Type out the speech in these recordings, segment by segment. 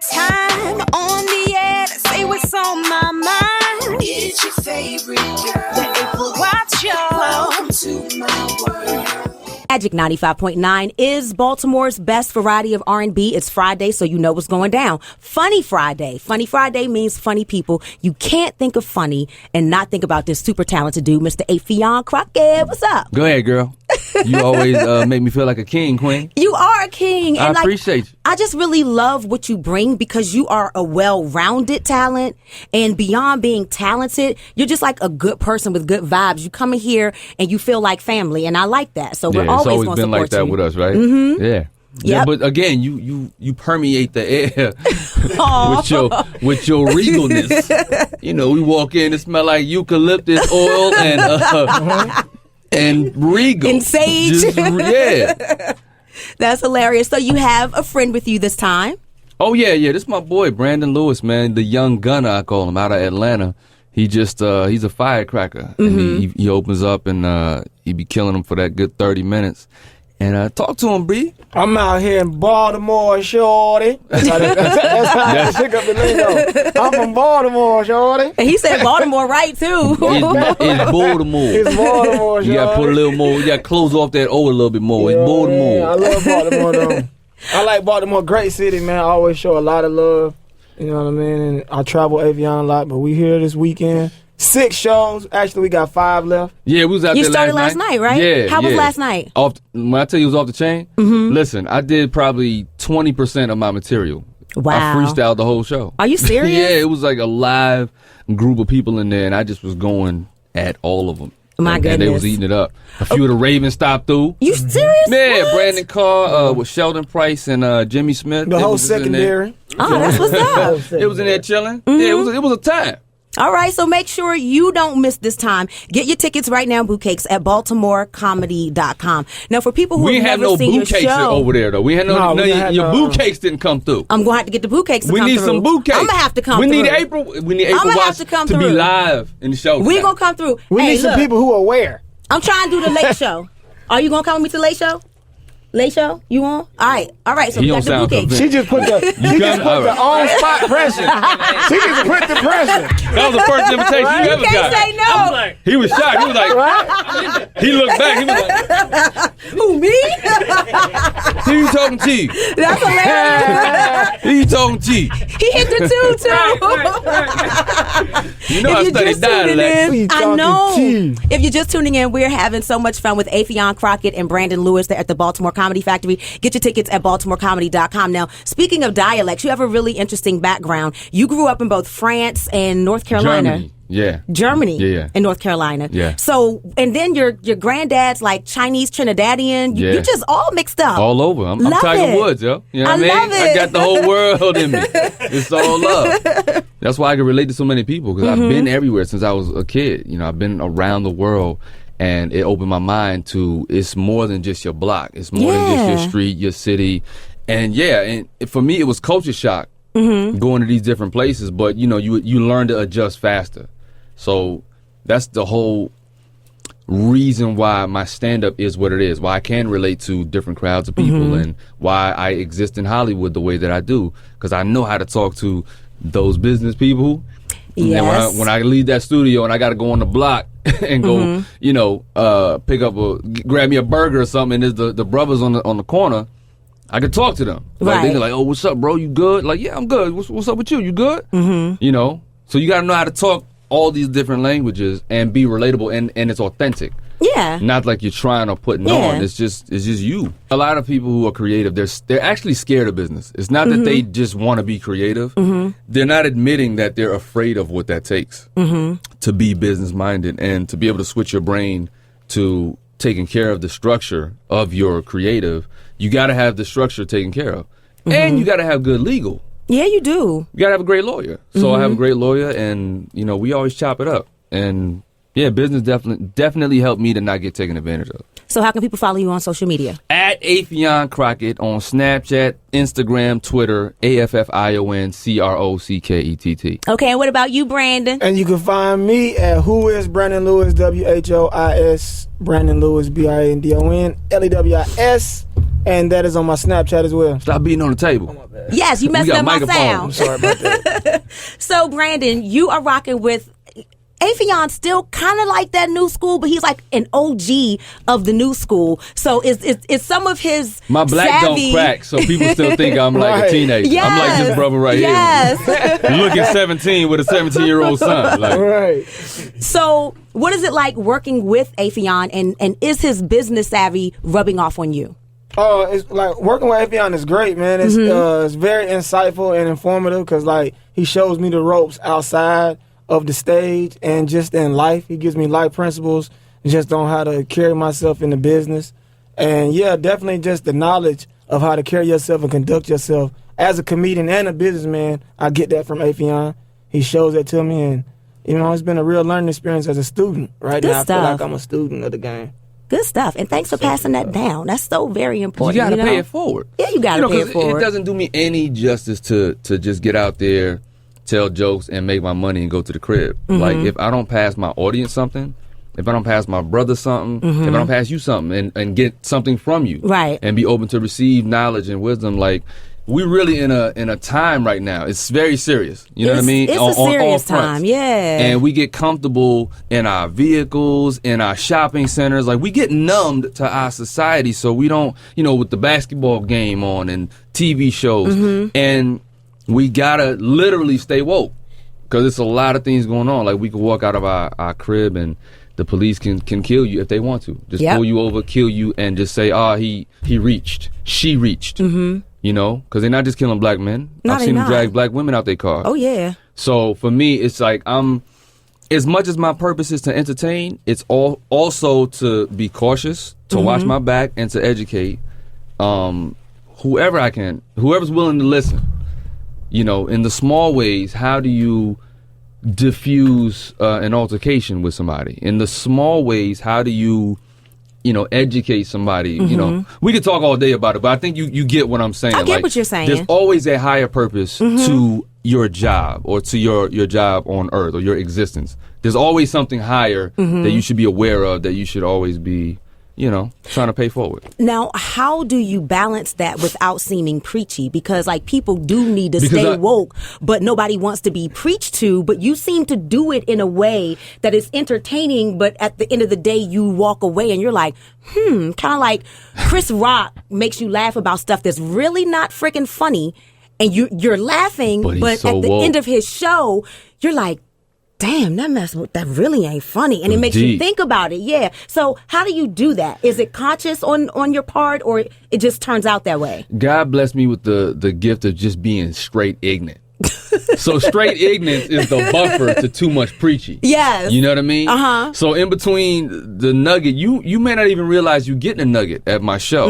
time on the air to say what's on my mind. It's your favorite girl, The April Watch Show. welcome to my world. Magic 95.9 is Baltimore's best variety of R&B. It's Friday, so you know what's going down. Funny Friday. Funny Friday means funny people. You can't think of funny and not think about this super talented dude, Mr. Affion Crocket. What's up? Go ahead, girl. You always make me feel like a king, queen. You are a king. I appreciate you. I just really love what you bring because you are a well-rounded talent. And beyond being talented, you're just like a good person with good vibes. You come in here and you feel like family. And I like that. So we're always going to support you. It's always been like that with us, right? Mm-hmm. Yeah. Yeah, but again, you permeate the air with your regalness. You know, we walk in, it smell like eucalyptus oil and regal. And sage. Yeah. That's hilarious. So you have a friend with you this time. Oh, yeah. This is my boy, Brandon Lewis, man. The young gunner, I call him, out of Atlanta. He just, he's a firecracker. Mm-hmm. And he opens up and he be killing them for that good 30 minutes. And talk to him, B. I'm out here in Baltimore, shorty. That's how I pick up the lingo. I'm from Baltimore, shorty. And he said Baltimore right, too. It's Baltimore. It's Baltimore, shorty. You got to put a little more, you got to close off that O a little bit more. It's Baltimore. Yeah, I love Baltimore, though. I like Baltimore, great city, man. I always show a lot of love. You know what I mean? And I travel Affion a lot, but we here this weekend. 6 shows. Actually, we got 5 left. Yeah, we was out You there started last night, right? Yeah. How was last night? When I tell you it was off the chain, listen, I did probably 20% of my material. Wow. I freestyled the whole show. Are you serious? Yeah, it was like a live group of people in there, and I just was going at all of them. My goodness. And they was eating it up. A few of the Ravens stopped through. You serious? Yeah, What? Brandon Carr with Sheldon Price and Jimmy Smith. The They whole was just in there. secondary. Oh, that's what's up. It was in there chilling. Yeah, it was a time. All right, so make sure you don't miss this time. Get your tickets right now, Bootcakes, at BaltimoreComedy.com. Now, for people who We have had never no seen your bootcakes show, over there, though. We had no, we had your no- bootcakes didn't come through. I'm going to have to get the Bootcakes to We come need through. some bootcakes. I'm going to have to come we through. Need April. We need April I'ma have Watts to come be through. live in the show. We tonight. going to come through. We Hey, need some look, people who are aware. I'm trying to do the late show. Are you going to come with me to the late show? Late show? You on? All right. So He we don't got the sound Bootcakes. convinced. She just put the on-spot pressure. She just put the pressure. That was the first invitation you ever You can't got. say no. He was shocked. He was like, he looked back. He was like, Who, me? who you talking to? That's hilarious. Who you talking to? He hit the 2, too. You know I If you're studied just tuning dialect. Who you in, I talking know. to? If you're just tuning in, we're having so much fun with Affion Crocket and Brandon Lewis. They're at the Baltimore Comedy Factory. Get your tickets at BaltimoreComedy.com. Now, speaking of dialects, you have a really interesting background. You grew up in both France and North Carolina. Germany. Yeah. Germany Yeah. and North Carolina. Yeah. So, and then your granddad's like Chinese Trinidadian. You Yeah. just all mixed up. All over. I'm Love Tiger it. Woods, yo. You know I what I mean? love I it. got the whole world in me. It's all love. That's why I can relate to so many people because I've been everywhere since I was a kid. You know, I've been around the world. And it opened my mind to it's more than just your block. It's more than just your street, your city. And and for me, it was culture shock going to these different places. But, you know, you learn to adjust faster. So that's the whole reason why my stand-up is what it is, why I can relate to different crowds of people and why I exist in Hollywood the way that I do. Because I know how to talk to those business people. Yes. And when I leave that studio and I got to go on the block and go, you know, pick up grab me a burger or something, and there's the brothers on the corner, I could talk to them. Like, Right. they're like, "Oh, what's up, bro? You good?" Like, "Yeah, I'm good. What's up with you? You good?" You know, so you got to know how to talk all these different languages and be relatable and it's authentic. Yeah. Not like you're trying or putting Yeah. on. It's just you. A lot of people who are creative, they're actually scared of business. It's not that they just want to be creative. They're not admitting that they're afraid of what that takes to be business minded and to be able to switch your brain to taking care of the structure of your creative. You got to have the structure taken care of, and you got to have good legal. Yeah, you do. You got to have a great lawyer. So I have a great lawyer, and you know we always chop it up. And yeah, business definitely helped me to not get taken advantage of. So how can people follow you on social media? At Affion Crocket on Snapchat, Instagram, Twitter, AFFION CROCKETT. Okay, and what about you, Brandon? And you can find me at Who is Brandon Lewis, WHOIS, Brandon Lewis, BRANDON LEWIS. And that is on my Snapchat as well. Stop beating on the table. Yes, you messed got up my microphones. sound. Sorry about that. So, Brandon, you are rocking with Affion, still kind of like that new school, but he's like an OG of the new school. So it's some of his My black savvy... don't crack, so people still think I'm like a Right. teenager. Yes. I'm like this brother right Yes. here. Looking 17 with a 17-year-old son. Like, Right. So, what is it like working with Affion, and is his business savvy rubbing off on you? It's like working with Affion is great, man. It's it's very insightful and informative because like he shows me the ropes outside of the stage and just in life. He gives me life principles just on how to carry myself in the business. And yeah, definitely just the knowledge of how to carry yourself and conduct yourself as a comedian and a businessman. I get that from Affion. He shows that to me, and you know, it's been a real learning experience as a student. Right Good now, I stuff. feel like I'm a student of the game. Good stuff. And thanks for passing that down. That's so very important. you got to know? pay it forward. Yeah, you got to pay it 'cause forward. It doesn't do me any justice to just get out there, tell jokes, and make my money and go to the crib. Like, if I don't pass my audience something, if I don't pass my brother something, if I don't pass you something and get something from you, Right. and be open to receive knowledge and wisdom, like, we're really in a time right now. It's very serious. You know what I mean? It's On a all serious fronts. time, yeah. And we get comfortable in our vehicles, in our shopping centers. Like, we get numbed to our society, so we don't, you know, with the basketball game on and TV shows. And we gotta literally stay woke because it's a lot of things going on. Like, we could walk out of our crib and the police can kill you if they want to. Just Yep. pull you over, kill you, and just say, he reached. She reached. You know, because they're not just killing black men. No, I've they seen them not. drag black women out their car. Oh, yeah. So for me, it's like as much as my purpose is to entertain, it's also to be cautious, to watch my back, and to educate whoever I can, whoever's willing to listen. You know, in the small ways, how do you diffuse an altercation with somebody? In the small ways, how do you educate somebody? You know, we could talk all day about it, but I think you get what I'm saying. I get Like, what you're saying. There's always a higher purpose to your job or to your job on earth or your existence. There's always something higher that you should be aware of, that you should always be, trying to pay forward. Now, how do you balance that without seeming preachy? Because, like, people do need to stay woke, but nobody wants to be preached to. But you seem to do it in a way that is entertaining, but at the end of the day, you walk away and you're like, kind of like Chris Rock makes you laugh about stuff that's really not freaking funny. And you're laughing, but so at the woke. end of his show, you're like, damn, that really ain't funny. And it makes you Deep. think about it. Yeah. So how do you do that? Is it conscious on your part, or it just turns out that way? God blessed me with the gift of just being straight ignorant. So straight ignorance is the buffer to too much preachy. Yes. You know what I mean? Uh-huh. So in between the nugget, you may not even realize you're getting a nugget at my show.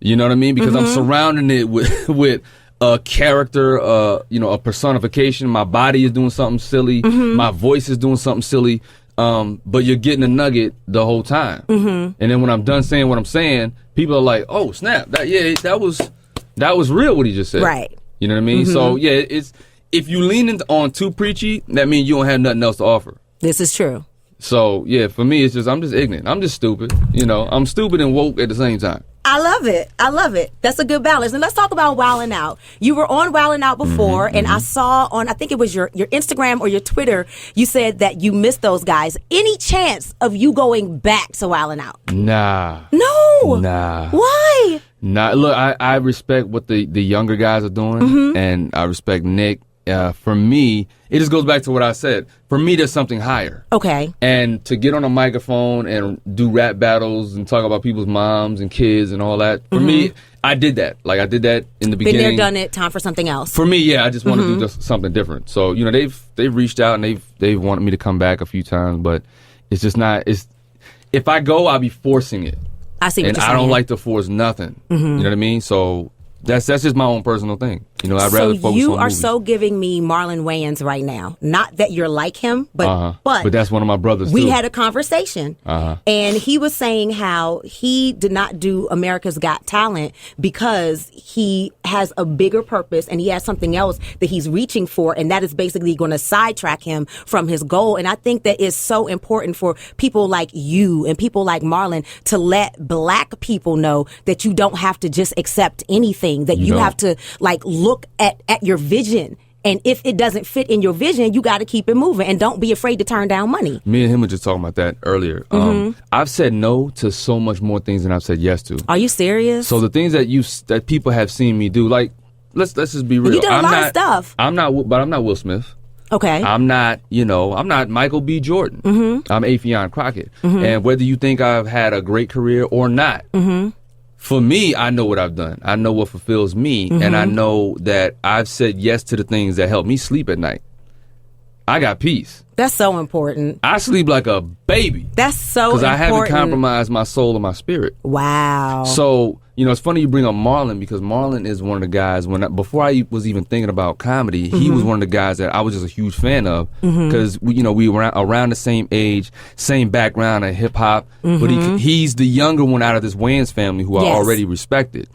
You know what I mean? Because I'm surrounding it with a character, a personification. My body is doing something silly. My voice is doing something silly. But you're getting a nugget the whole time. And then when I'm done saying what I'm saying, people are like, "Oh, snap! That was real what he just said." Right. You know what I mean? So yeah, it's if you lean on too preachy, that means you don't have nothing else to offer. This is true. So yeah, for me, it's just I'm just ignorant. I'm just stupid. I'm stupid and woke at the same time. I love it. I love it. That's a good balance. And let's talk about Wildin' Out. You were on Wildin' Out before, and I saw on, I think it was your Instagram or your Twitter, you said that you missed those guys. Any chance of you going back to Wildin' Out? Nah. No. Nah. Why? Nah. Look, I respect what the younger guys are doing, and I respect Nick. For me, it just goes back to what I said. For me, there's something higher. Okay. And to get on a microphone and do rap battles and talk about people's moms and kids and all that, for me, I did that. Like, I did that in the beginning. Been there, done it. Time for something else. For me, yeah, I just want to do just something different. So, they've reached out and they've wanted me to come back a few times, but it's just not. If I go, I'll be forcing it. I see what And you're I saying. don't like to force nothing. You know what I mean? So That's just my own personal thing. You know, I'd rather focus on So you are movies. so giving me Marlon Wayans right now. Not that you're like him, but But that's one of my brothers, we too. had a conversation, and he was saying how he did not do America's Got Talent because he has a bigger purpose and he has something else that he's reaching for, and that is basically going to sidetrack him from his goal. And I think that it's so important for people like you and people like Marlon to let black people know that you don't have to just accept anything, that you don't. have to like look at your vision. And if it doesn't fit in your vision, you got to keep it moving and don't be afraid to turn down money. Me and him were just talking about that earlier. I've said no to so much more things than I've said yes to. Are you serious? So the things that people have seen me do, like let's just be real. You did a I'm lot not, of stuff. I'm not Will Smith. Okay. I'm not Michael B. Jordan. I'm Affion Crocket. And whether you think I've had a great career or not, for me, I know what I've done. I know what fulfills me, and I know that I've said yes to the things that help me sleep at night. I got peace. That's so important. I sleep like a baby That's so important. because I haven't compromised my soul or my spirit. Wow. So, it's funny you bring up Marlon because Marlon is one of the guys, before I was even thinking about comedy, he was one of the guys that I was just a huge fan of because, we were around the same age, same background in hip-hop, but he's the younger one out of this Wayans family who I already respected.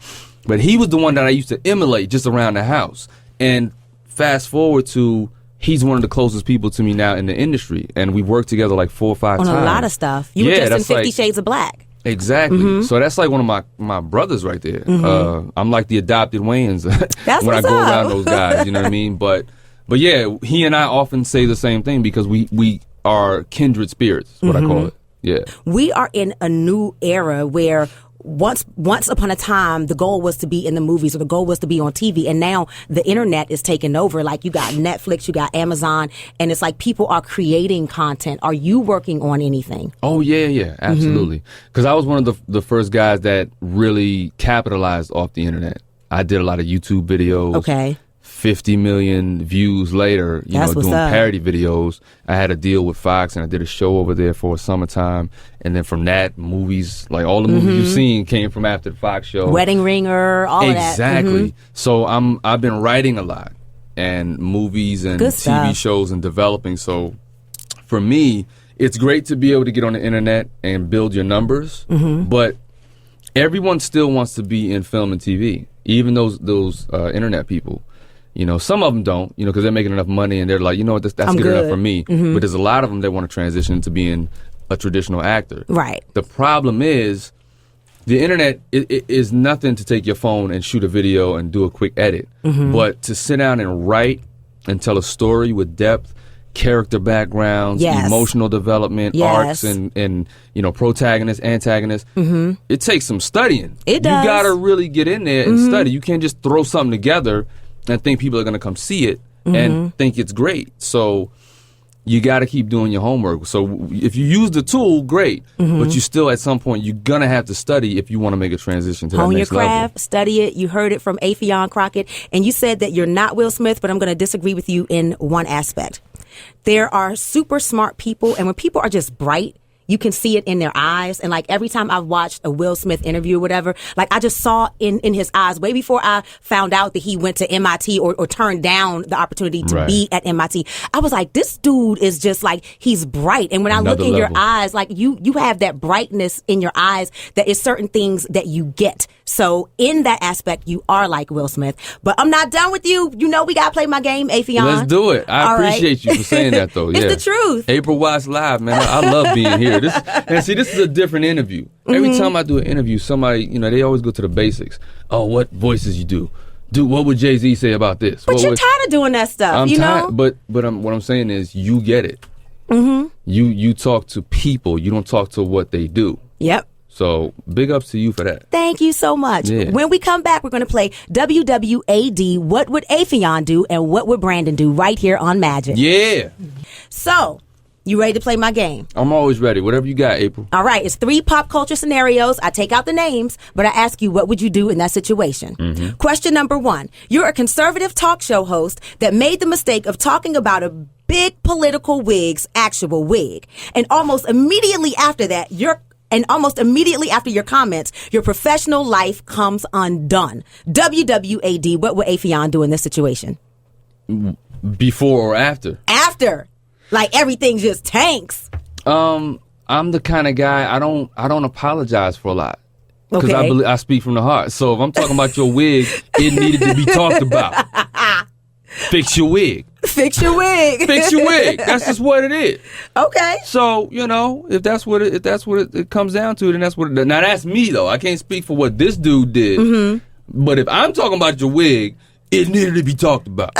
But he was the one that I used to emulate just around the house. And fast forward to... He's one of the closest people to me now in the industry, and we've worked together like 4 or 5 times. On a lot of stuff. You were just in that's 50 Shades of Black. Exactly. So that's like one of my brothers right there. I'm like the adopted Wayans That's when I what's go up. around those guys. You know what I mean? But yeah, he and I often say the same thing because we are kindred spirits. Is what I call it. Yeah. We are in a new era where once upon a time the goal was to be in the movies or the goal was to be on TV, and now the internet is taking over. Like you got Netflix, you got Amazon, and it's like people are creating content. Are you working on anything? Oh yeah, absolutely. Because I was one of the first guys that really capitalized off the internet. I did a lot of YouTube videos. Okay. 50 million views later, That's what's doing up. parody videos. I had a deal with Fox and I did a show over there for summertime. And then from that, movies, like all the movies you've seen came from after the Fox show. Wedding Ringer, all of that. Exactly. So I've been writing a lot and movies and Good TV stuff. shows and developing. So for me, it's great to be able to get on the internet and build your numbers. But everyone still wants to be in film and TV, even those internet people. Some of them don't, because they're making enough money and they're like, what, that's good enough for me. But there's a lot of them that want to transition into being a traditional actor. Right. The problem is the internet is nothing to take your phone and shoot a video and do a quick edit. But to sit down and write and tell a story with depth, character backgrounds, Yes. emotional development, Yes. arcs, and protagonists, antagonists, it takes some studying. It does. You got to really get in there and study. You can't just throw something together and think people are going to come see it and think it's great. So you got to keep doing your homework. So if you use the tool, great. But you still, at some point, you're going to have to study if you want to make a transition to Hone that your next level. craft, study it. You heard it from Affion Crocket. And you said that you're not Will Smith, but I'm going to disagree with you in one aspect. There are super smart people, and when people are just bright, you can see it in their eyes. And like every time I've watched a Will Smith interview or whatever, like I just saw in his eyes way before I found out that he went to MIT or turned down the opportunity to Right. be at MIT. I was like, this dude is just like, he's bright. And when I look Another in your level. eyes, like you have that brightness in your eyes that is certain things that you get. So in that aspect, you are like Will Smith. But I'm not done with you. We got to play my game, Affion. Let's do it. I All right. appreciate you for saying that, though. It's Yeah. the truth. April Watts Live, man. I love being here. This is a different interview. Every time I do an interview, somebody, they always go to the basics. Oh, what voices you do? What would Jay-Z say about this? But What you're would- tired of doing that stuff, I'm you tired, know? but what I'm saying is you get it. You talk to people. You don't talk to what they do. Yep. So big ups to you for that. Thank you so much. Yeah. When we come back, we're going to play WWAD, What Would Affion Do and What Would Brandon Do right here on Magic. Yeah. So, you ready to play my game? I'm always ready. Whatever you got, April. All right, it's 3 pop culture scenarios. I take out the names, but I ask you, what would you do in that situation? Question number 1. You're a conservative talk show host that made the mistake of talking about a big political wig's actual wig. And almost immediately after that, your and almost immediately after your comments, your professional life comes undone. WWAD, what would Affion do in this situation? Before or after? After. Like everything just tanks. I'm the kind of guy, I don't apologize for a lot. Because Okay. I speak from the heart. So if I'm talking about your wig, it needed to be talked about. Fix your wig. Fix your wig. Fix your wig. That's just what it is. Okay. So, if that's what it comes down to, then that's what it, now that's me though. I can't speak for what this dude did. Mm-hmm. But if I'm talking about your wig, it needed to be talked about.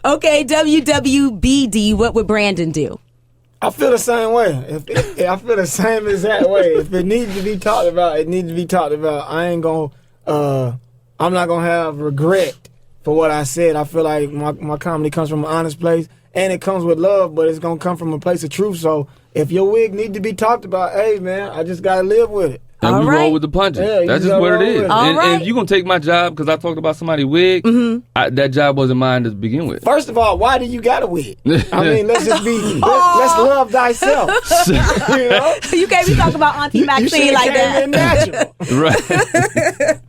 Okay, WWBD, what would Brandon do? I feel the same way. I feel the same exact way. If it needs to be talked about, it needs to be talked about. I'm not gonna have regret for what I said. I feel like my comedy comes from an honest place, and it comes with love, but it's gonna come from a place of truth. So if your wig needs to be talked about, hey man, I just gotta live with it. And All we right. roll with the punches. Yeah, That's you just what gotta it roll is. with it. All And right. if you're going to take my job because I talked about somebody's wig, that job wasn't mine to begin with. First of all, why do you got a wig? I mean, let's just be let's love thyself. You know? You can't be talking about Auntie You Maxine should've like came in that. natural. Right.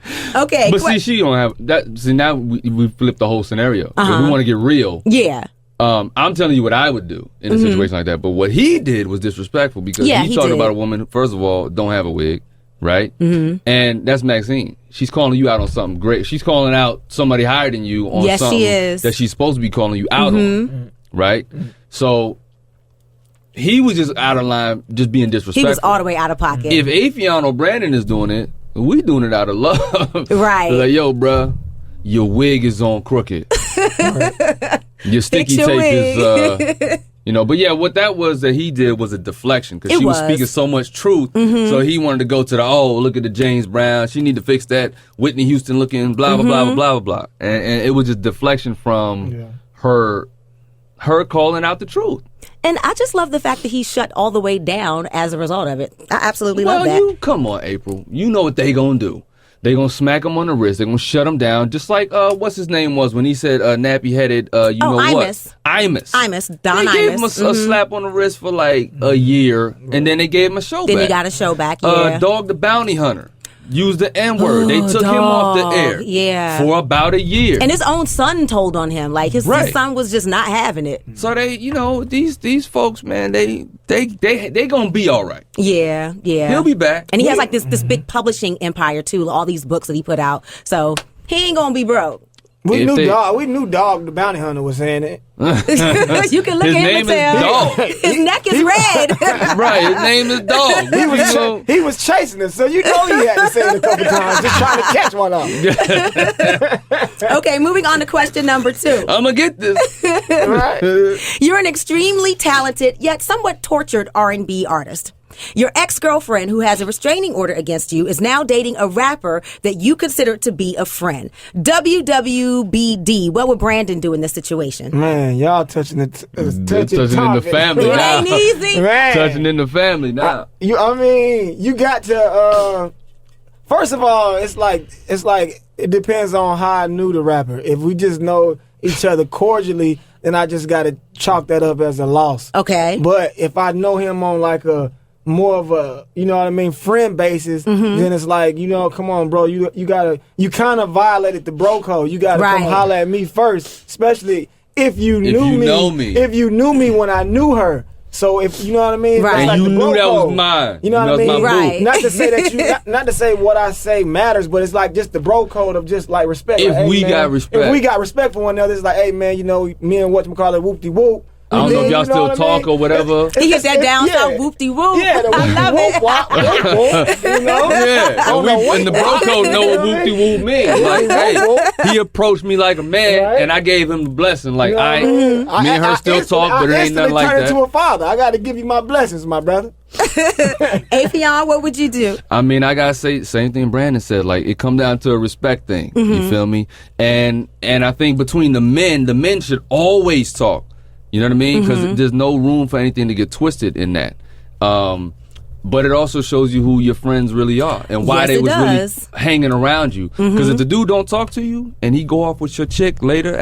Okay. But see, she don't have that. See, now we flipped the whole scenario. If we want to get real, Yeah. I'm telling you what I would do in a situation like that. But what he did was disrespectful because Yeah, he he talked did. about a woman, first of all, don't have a wig, right? And that's Maxine. She's calling you out on something great. She's calling out somebody higher than you on Yes, she something is. that she's supposed to be calling you out on, right? So he was just out of line, just being disrespectful. He was all the way out of pocket. If Affion or Brandon is doing it, we doing it out of love. Right. Like, yo, bruh, your wig is on crooked. Your sticky your tape wig. is, but yeah, what that was that he did was a deflection because It she was was. speaking so much truth. So he wanted to go to look at the James Brown. She need to fix that Whitney Houston looking blah, blah, blah, blah, blah, blah. And it was just deflection from her calling out the truth. And I just love the fact that he shut all the way down as a result of it. I absolutely love that. Come on, April. You know what they gonna do. They gonna smack him on the wrist. They gonna shut him down. Just like what's his name was when he said nappy headed. You know Imus. what? Imus. Imus. Don They gave him Imus. a slap on the wrist for like a year, and then they gave him a show Then back. he got a show back, yeah. Dog the Bounty Hunter used the N-word. They took him off the dog. air Yeah. for about a year. And his own son told on him. Like, his son was just not having it. So they, these folks, man, they gonna be all right. Yeah, yeah. He'll be back. And he has like this big publishing empire too, all these books that he put out. So he ain't gonna be broke. We If knew they- Dog the Bounty Hunter was saying it. You can look His at him name and tell. is Dog. His neck is red. Right, his name is Dog. He was chasing us, so you know he had to say it a couple times, just trying to catch one of them. Okay, moving on to question number 2. I'm gonna get this. Right? You're an extremely talented yet somewhat tortured R&B artist. Your ex-girlfriend, who has a restraining order against you, is now dating a rapper that you consider to be a friend. WWBD, what would Brandon do in this situation? Man, y'all touching the Touching in the topic. family It now. ain't easy. Man. Touching in the family now. You got to. First of all, it's like it depends on how I knew the rapper. If we just know each other cordially, then I just got to chalk that up as a loss. Okay. But if I know him on like a more of a, friend basis, then it's like, come on, bro, you kind of violated the bro code. You gotta come Right. holler at me first, especially if you knew me. know me. If you knew me when I knew her. So if you know what I mean, Right. that's And like you the knew bro that was code. mine. You know what I that's mean? my boo. Right. Not to say that not to say what I say matters, but it's like just the bro code of just like respect. If Like, hey, we man, got respect. if we got respect for one another, it's like, hey man, me and whatchamacallit whoop de whoop. I don't know if y'all still what I talk mean? or whatever. He gets that down Yeah. south whoop-de-whoop. Yeah, the I love whoop, it. wop, whoop, whoop, Yeah, I don't know and the bro code know what whoop de whoop means. Like, hey, he approached me like a man, Right. and I gave him the blessing. Like, You know what I mean? me and her still talk, but it ain't nothing like turned that. into a father. I got to give you my blessings, my brother. Affion, what would you do? I mean, I gotta say same thing Brandon said. Like, it come down to a respect thing. You feel me? And I think between the men should always talk. You know what I mean? Because there's no room for anything to get twisted in that. But it also shows you who your friends really are and why Yes, they it was does. really hanging around you. Because if the dude don't talk to you and he go off with your chick later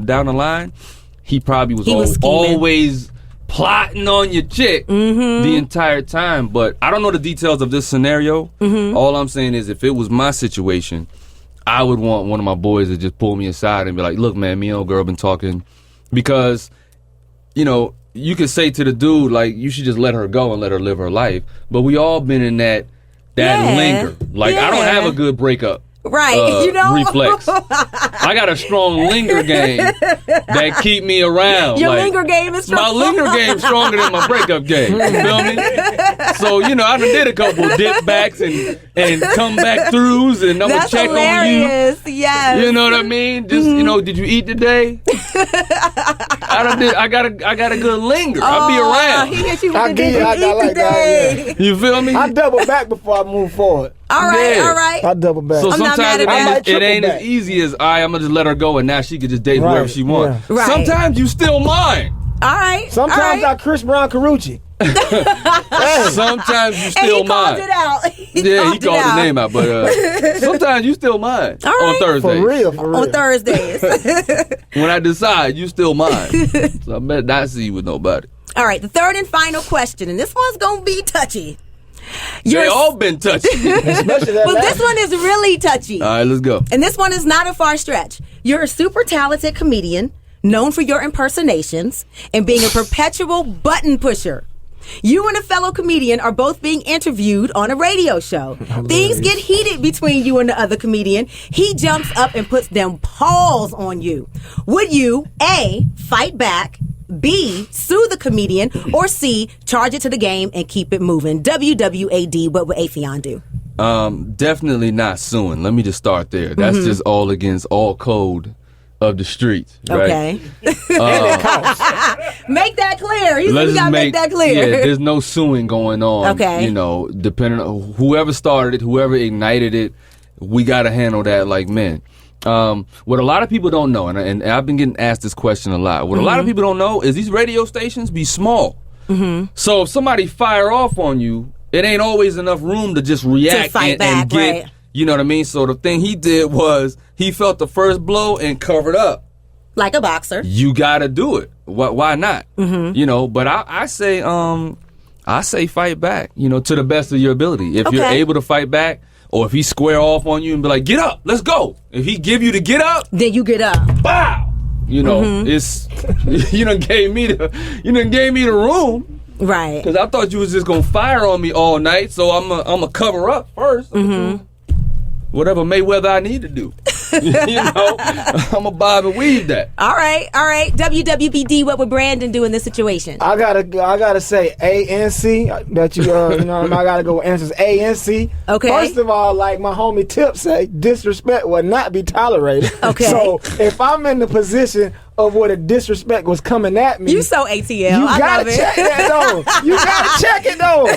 down the line, he probably was, He was scheming. always plotting on your chick the entire time. But I don't know the details of this scenario. All I'm saying is if it was my situation, I would want one of my boys to just pull me aside and be like, look, man, me and old girl been talking. Because, you know, you could say to the dude, like, you should just let her go and let her live her life. But we all been in that linger. Like, I don't have a good breakup. Right, you know, reflex. I got a strong linger game that keep me around. Your like, linger game is strong. My linger game stronger than my breakup game. You feel me? So you know, I done did a couple dip backs and come back throughs, and I'm gonna check hilarious. on you. Yes. You know what I mean? Just you know, did you eat today? I got a good linger. I'll be around. He hit you with I the get did it. I you got eat like that, today? You feel me? I double back before I move forward. All right, Yeah. all right. I double back. So I'm not sometimes mad at that. it ain't Triple as back. easy as I'm gonna just let her go and now she could just date whoever Right, she wants. yeah. Right. Sometimes you still mine. All right. Sometimes all right. I Chris Brown Karreuche. Sometimes you And still he called mine. it out. He called the name out, but sometimes you still mine All right. on Thursdays. For real, for real. On Thursdays. When I decide, you still mine. So I better not see you with nobody. All right, the third and final question, and this one's going to be touchy. They all been touchy. Especially that Well, last this one is really touchy. All right, let's go. And this one is not a far stretch. You're a super talented comedian, known for your impersonations and being a perpetual button pusher. You and a fellow comedian are both being interviewed on a radio show. Things get heated between you and the other comedian. He jumps up and puts them paws on you. Would you, A, fight back, B, sue the comedian, or C, charge it to the game and keep it moving? WWAD, what would Affion do? Definitely not suing. Let me just start there. That's just all against all code of the streets. Right? Okay. Make that clear. You Let's got to make that clear. Yeah, there's no suing going on. Okay. You know, depending on whoever started it, whoever ignited it, we got to handle that like men. What a lot of people don't know, and I've been getting asked this question a lot. What a lot of people don't know is these radio stations be small. So if somebody fire off on you, it ain't always enough room to just react fight and back, get. right. You know what I mean? So the thing he did was he felt the first blow and covered up. Like a boxer. You gotta do it. Why not? You know, but I say fight back, you know, to the best of your ability. If you're Okay. able to fight back, or if he square off on you and be like, get up, let's go. If he give you the get up, Then you get up. bow. You know, it's you done gave me the room. Right. Because I thought you was just gonna fire on me all night, so I'm a cover up 1st. Whatever Mayweather I need to do. You know, I'm a bob and weave that. All right. WWBD, what would Brandon do in this situation? I gotta say A and C. That you know, I gotta go with answers A and C. Okay. First of all, like my homie Tip say, disrespect will not be tolerated. Okay. So if I'm in the position of where the disrespect was coming at me, You so ATL. you I gotta love it. check that though. You gotta check it though.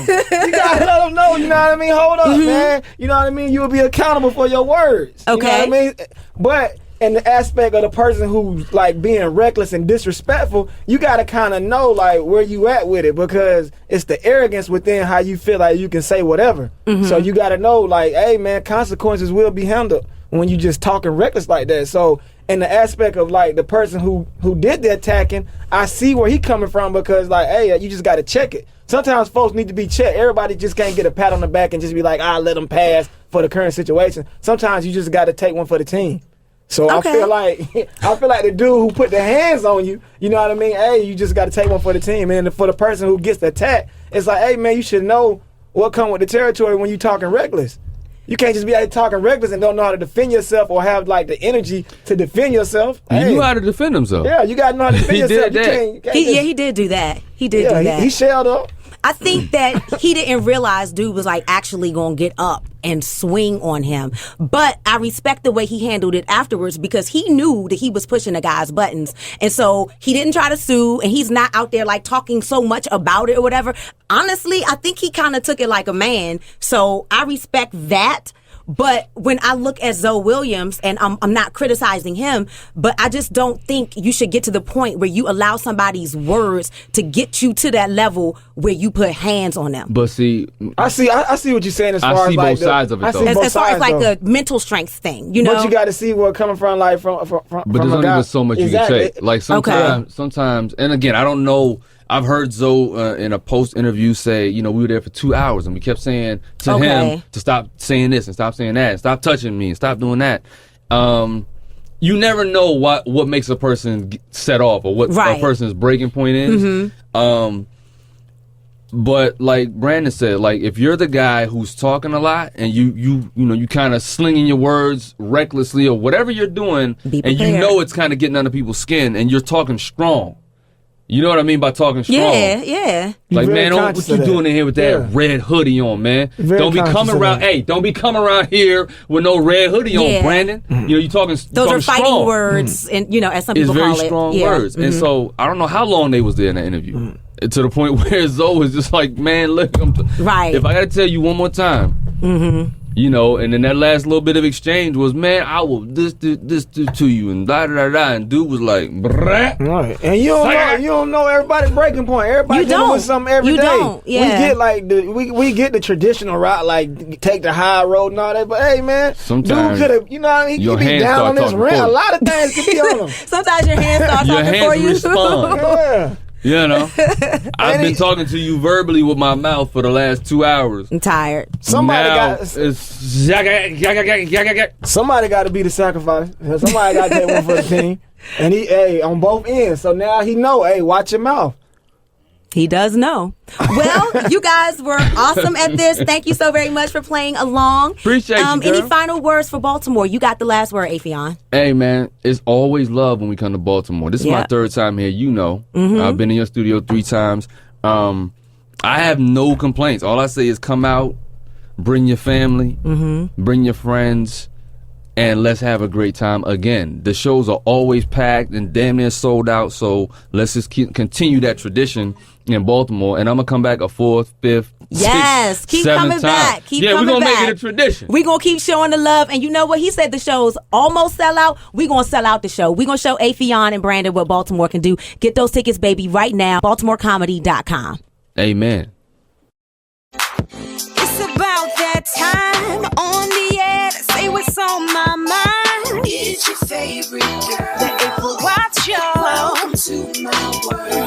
You gotta let them know. You know what I mean? Hold up, man. You know what I mean? You'll be accountable for your words. Okay. You know what I mean? But in the aspect of the person who's like being reckless and disrespectful, you gotta kind of know like where you at with it, because it's the arrogance within how you feel like you can say whatever. So you gotta know like, hey man, consequences will be handled when you just talking reckless like that. So in the aspect of like the person who did the attacking, I see where he coming from, because like, hey, you just got to check it. Sometimes folks need to be checked. Everybody just can't get a pat on the back and just be like, let them pass for the current situation. Sometimes you just got to take one for the team. So Okay. I feel like the dude who put the hands on you, you know what I mean? Hey, you just got to take one for the team. And for the person who gets the attack, it's like, hey man, you should know what come with the territory when you talking reckless. You can't just be out here talking reckless and don't know how to defend yourself or have like the energy to defend yourself. He Hey, knew how to defend himself. yeah, you gotta know how to defend He yourself. did You that. can't He did do that. He did yeah, do that. he shelled up. I think that he didn't realize dude was like actually gonna get up and swing on him. But I respect the way he handled it afterwards, because he knew that he was pushing the guy's buttons. And so he didn't try to sue, and he's not out there like talking so much about it or whatever. Honestly, I think he kind of took it like a man. So I respect that. But when I look at Zoe Williams, and I'm not criticizing him, but I just don't think you should get to the point where you allow somebody's words to get you to that level where you put hands on them. But see, I see what you're saying as I far see as like both sides of it, I though. see both As far as sides, like though. the mental strength thing, you know? But you got to see where coming from, like from but there's a only guy. but so much Exactly. you can take. Like sometimes, and again, I don't know I've heard Zoe in a post interview say, we were there for 2 hours and we kept saying to him to stop saying this and stop saying that and stop touching me and stop doing that. You never know what makes a person set off or what a person's breaking point is. But like Brandon said, like if you're the guy who's talking a lot and you kind of slinging your words recklessly or whatever you're doing, and it's kind of getting under people's skin, and you're talking strong. You know what I mean by talking strong? Yeah. Like, man, what you doing in here with that red hoodie on, man? Don't be coming around here with no red hoodie on, Brandon. You talking. Those are fighting strong. Words, and as some people call it. It's very strong words. And so I don't know how long they was there in that interview. To the point where Zoe was just like, man, look, if I got to tell you one more time, and then that last little bit of exchange was, man, I will this to you, and and dude was like, bruh. Right. And you don't know everybody's breaking point. Everybody dealing with something every day. Don't. Yeah. We get the traditional route, like take the high road and all that. But hey, man, sometimes dude could have, he could be down on his rent. A lot of things could be on him. Sometimes your hands start talking for you. Respond. I've been talking to you verbally with my mouth for the last 2 hours. I'm tired. Somebody got to be the sacrifice. Somebody got to take one for the team. And he, on both ends. So now he know, watch your mouth. He does know. Well, you guys were awesome at this. Thank you so very much for playing along. Appreciate you, girl. Any final words for Baltimore? You got the last word, Affion. Hey, man, it's always love when we come to Baltimore. This is my third time here. I've been in your studio 3 times. I have no complaints. All I say is come out, bring your family, bring your friends, and let's have a great time again. The shows are always packed and damn near sold out, so let's just continue that tradition in Baltimore, and I'm going to come back a 4th, 5th, 6th, keep 7th coming time. back. We're going to make it a tradition. We're going to keep showing the love, and you know what? He said the shows almost sell out. We're going to sell out the show. We're going to show Affion and Brandon what Baltimore can do. Get those tickets, baby, right now. BaltimoreComedy.com. Amen. It's about that time on the air to say what's on my mind. It's your favorite girl. The April Watch Show. Welcome to my world.